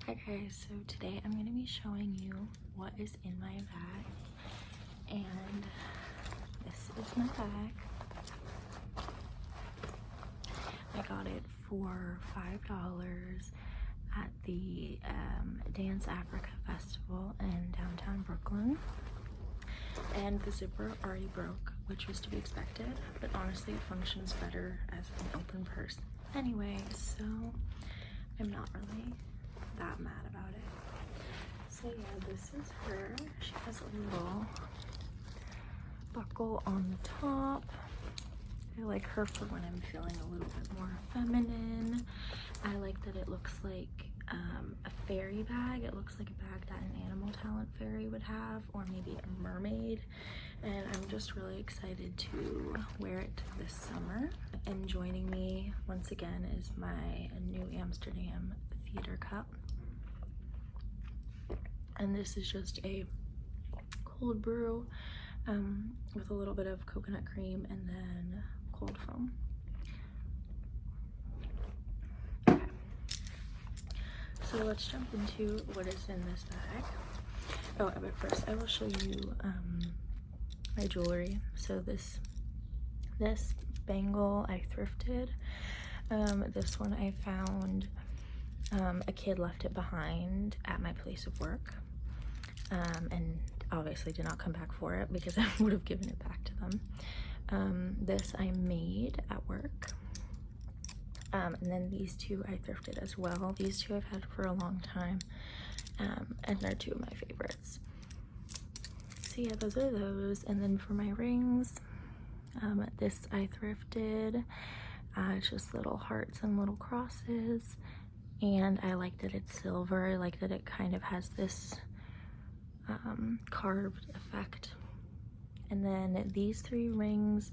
Hi guys, so today I'm going to be showing you what is in my bag, and this is my bag. I got it for $5 at the Dance Africa Festival in downtown Brooklyn, and the zipper already broke, which was to be expected, but honestly it functions better as an open purse anyway, so I'm not really that mad about it. So yeah, this is her. She has a little buckle on the top. I like her for when I'm feeling a little bit more feminine. I like that it looks like a fairy bag. It looks like a bag that an Animal Talent fairy would have, or maybe a mermaid, and I'm just really excited to wear it this summer. And joining me once again is my New Amsterdam theater cup, and this is just a cold brew with a little bit of coconut cream and then cold foam. Okay, so let's jump into what is in this bag. Oh, but first I will show you my jewelry. So this bangle I thrifted. This one I found, a kid left it behind at my place of work, and obviously did not come back for it because I would have given it back to them. This I made at work, and then these two I thrifted as well. These two I've had for a long time, and they're two of my favorites. So yeah, those are those. And then for my rings, this I thrifted. It's just little hearts and little crosses, and I like that it's silver. I like that it kind of has this carved effect. And then these three rings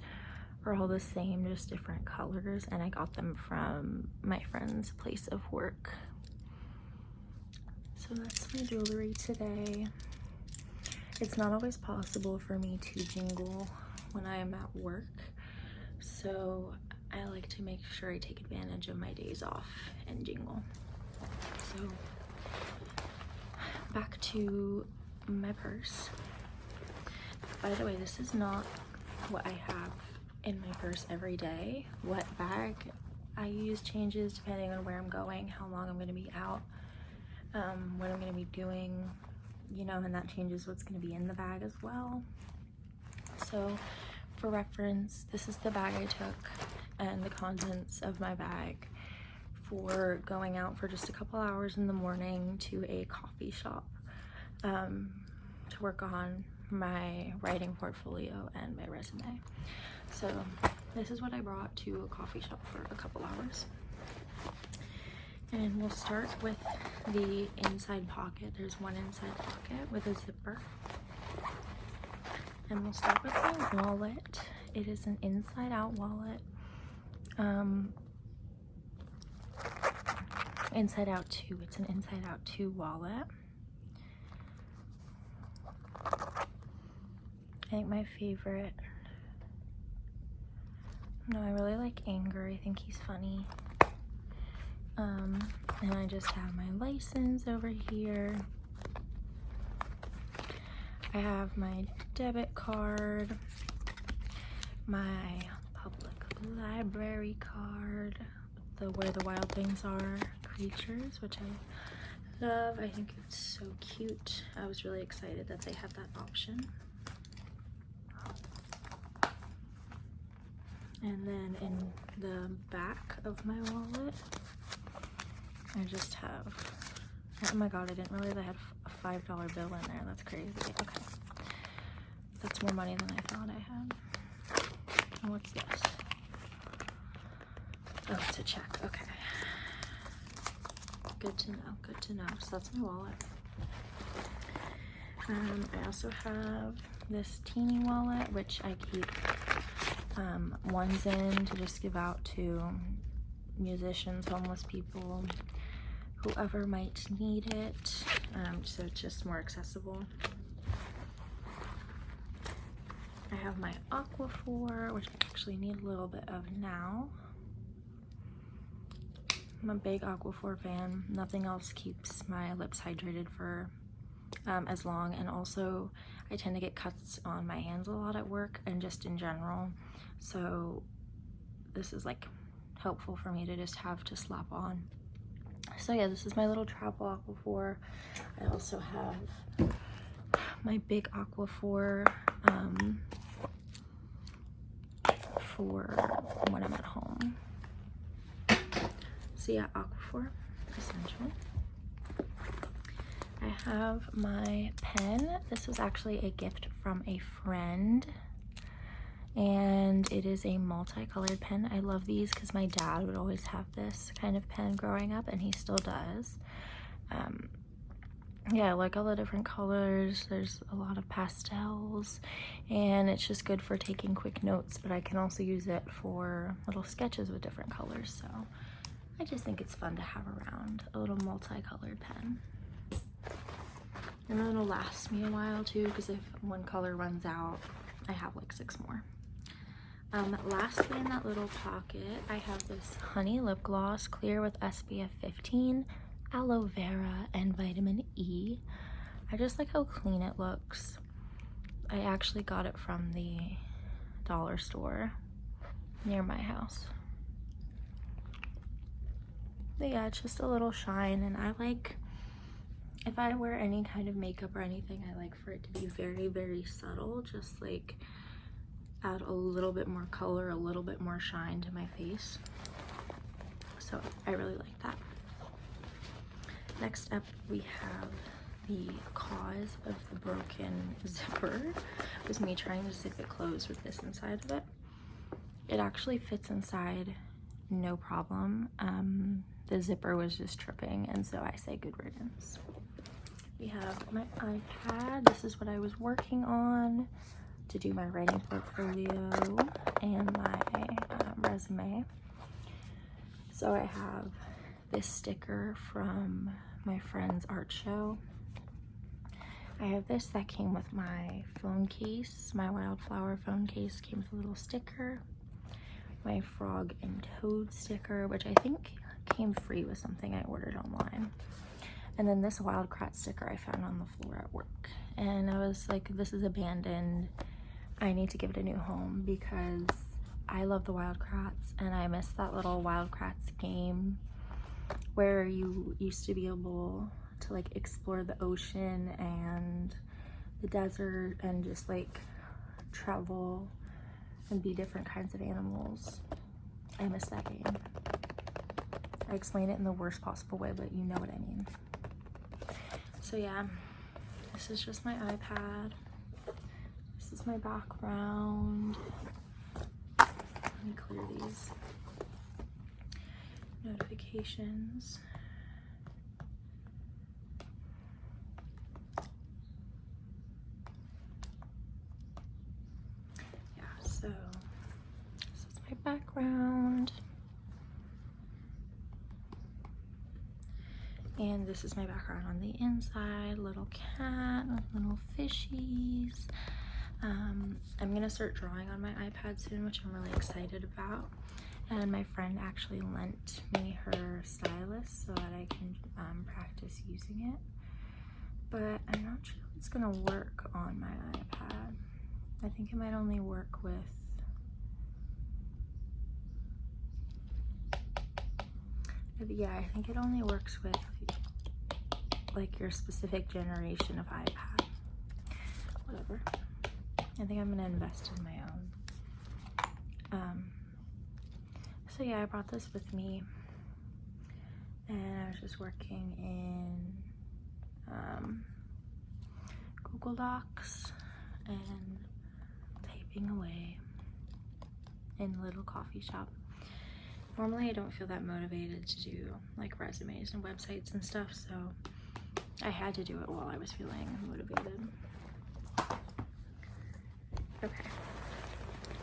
are all the same, just different colors, and I got them from my friend's place of work. So that's my jewelry today. It's not always possible for me to jingle when I am at work, so I like to make sure I take advantage of my days off and jingle. So back to my purse. By the way, this is not what I have in my purse every day. What bag I use changes depending on where I'm going, how long I'm going to be out, what I'm going to be doing, you know, and that changes what's going to be in the bag as well. So for reference, this is the bag I took and the contents of my bag for going out for just a couple hours in the morning to a coffee shop to work on my writing portfolio and my resume. So this is what I brought to a coffee shop for a couple hours. And we'll start with the inside pocket. There's one inside pocket with a zipper. And we'll start with my wallet. It is an inside out wallet. Inside out 2. It's an inside out 2 wallet. I think my favorite, no, I really like Anger. I think he's funny. And I just have my license over here. I have my debit card, my public library card, the Where the Wild Things Are creatures, which I love. I think it's so cute. I was really excited that they had that option. And then in the back of my wallet, I just have, oh my god, I didn't realize I had a $5 bill in there. That's crazy. Okay. That's more money than I thought I had. And what's this? Oh, it's a check. Okay. Good to know. Good to know. So that's my wallet. I also have this teeny wallet, which I keep ones in to just give out to musicians, homeless people, whoever might need it, so it's just more accessible. I have my Aquaphor, which I actually need a little bit of now. I'm a big Aquaphor fan. Nothing else keeps my lips hydrated for as long, and also I tend to get cuts on my hands a lot at work and just in general, so this is like helpful for me to just have to slap on. So yeah, this is my little travel Aquaphor. I also have my big Aquaphor for when I'm at home. So yeah, Aquaphor essential. I have my pen. This was actually a gift from a friend, and it is a multicolored pen. I love these because my dad would always have this kind of pen growing up, and he still does. Yeah, I like all the different colors. There's a lot of pastels, and it's just good for taking quick notes, but I can also use it for little sketches with different colors, so I just think it's fun to have around, a little multicolored pen. And it'll last me a while too, because if one color runs out, I have like 6 more. Lastly, in that little pocket, I have this honey lip gloss, clear with SPF 15, aloe vera, and vitamin E. I just like how clean it looks. I actually got it from the dollar store near my house. But yeah, it's just a little shine, and I like, if I wear any kind of makeup or anything, I like for it to be very, very subtle, just like add a little bit more color, a little bit more shine to my face. So I really like that. Next up, we have the cause of the broken zipper. It was me trying to zip it closed with this inside of it. It actually fits inside no problem. The zipper was just tripping, and so I say good riddance. We have my iPad. This is what I was working on to do my writing portfolio and my resume. So I have this sticker from my friend's art show. I have this that came with my phone case. My wildflower phone case came with a little sticker. My frog and toad sticker, which I think came free with something I ordered online. And then this wildcat sticker I found on the floor at work. And I was like, this is abandoned. I need to give it a new home because I love the wildcats, and I miss that little wildcats game where you used to be able to like explore the ocean and the desert and just like travel and be different kinds of animals. I miss that game. I explain it in the worst possible way, but you know what I mean. So yeah, this is just my iPad. This is my background. Let me clear these notifications. Yeah, so this is my background. And this is my background on the inside, little cat with little fishies. I'm gonna start drawing on my iPad soon, which I'm really excited about. And my friend actually lent me her stylus so that I can practice using it. But I'm not sure it's gonna work on my iPad. I think it might only work with I think it only works with like your specific generation of iPad. Whatever. I think I'm gonna invest in my own. So yeah, I brought this with me, and I was just working in Google Docs and typing away in a little coffee shop. Normally I don't feel that motivated to do like resumes and websites and stuff, so I had to do it while I was feeling motivated. Okay,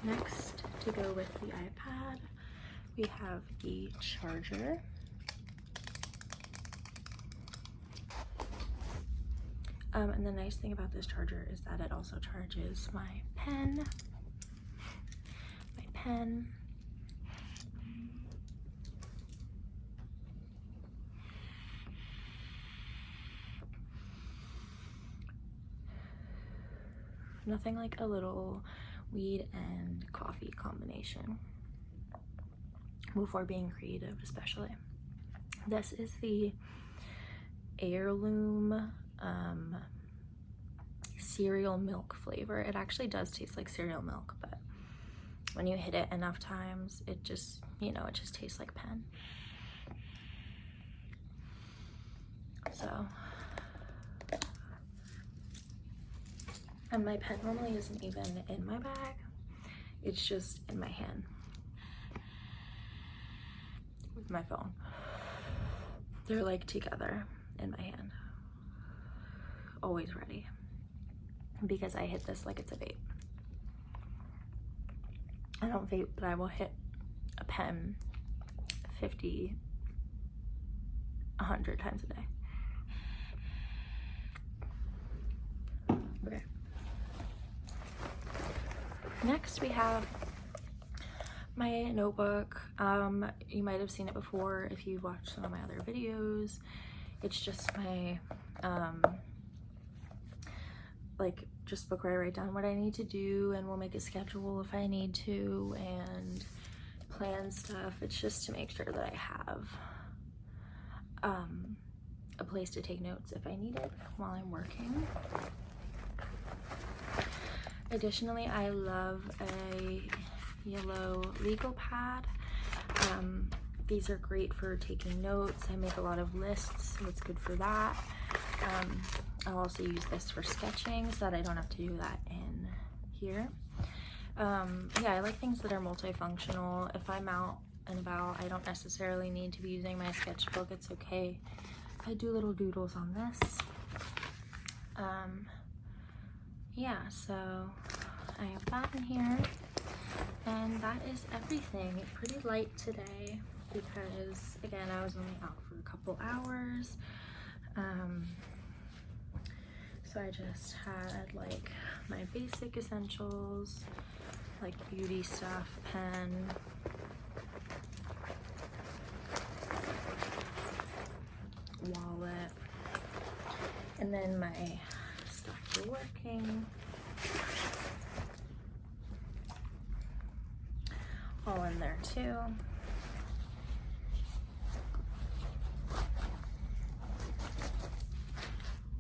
next to go with the iPad, we have the charger. And the nice thing about this charger is that it also charges my pen. Nothing like a little weed and coffee combination before being creative, especially. This is the heirloom cereal milk flavor. It actually does taste like cereal milk, but when you hit it enough times, it just, you know, it just tastes like pen. So, and my pen normally isn't even in my bag, it's just in my hand with my phone. They're like together in my hand, always ready, because I hit this like it's a vape. I don't vape, but I will hit a pen 50, 100 times a day. Okay. Next we have my notebook. You might have seen it before if you've watched some of my other videos. It's just my like just book where I write down what I need to do, and we'll make a schedule if I need to, and plan stuff. It's just to make sure that I have a place to take notes if I need it while I'm working. Additionally, I love a yellow legal pad. These are great for taking notes. I make a lot of lists, so it's good for that. I'll also use this for sketching so that I don't have to do that in here. Yeah, I like things that are multifunctional. If I'm out and about, I don't necessarily need to be using my sketchbook. It's okay. I do little doodles on this. Yeah, so I have that in here, and that is everything. Pretty light today because, again, I was only out for a couple hours. So I just had like my basic essentials, like beauty stuff, pen, wallet, and then my stuff for working, all in there too.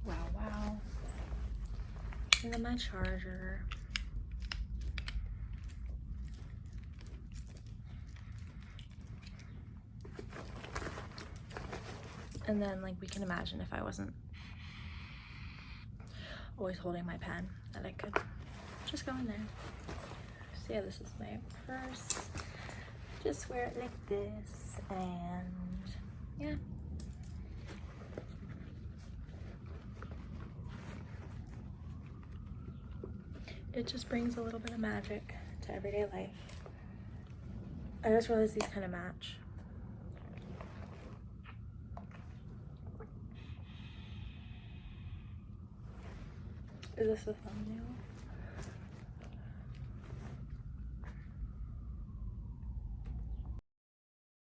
Wow. And then my charger. And then, like, we can imagine if I wasn't always holding my pen, that I could just go in there. So yeah, this is my purse. Just wear it like this, and yeah. It just brings a little bit of magic to everyday life. I just realized these kind of match. Is this the thumbnail?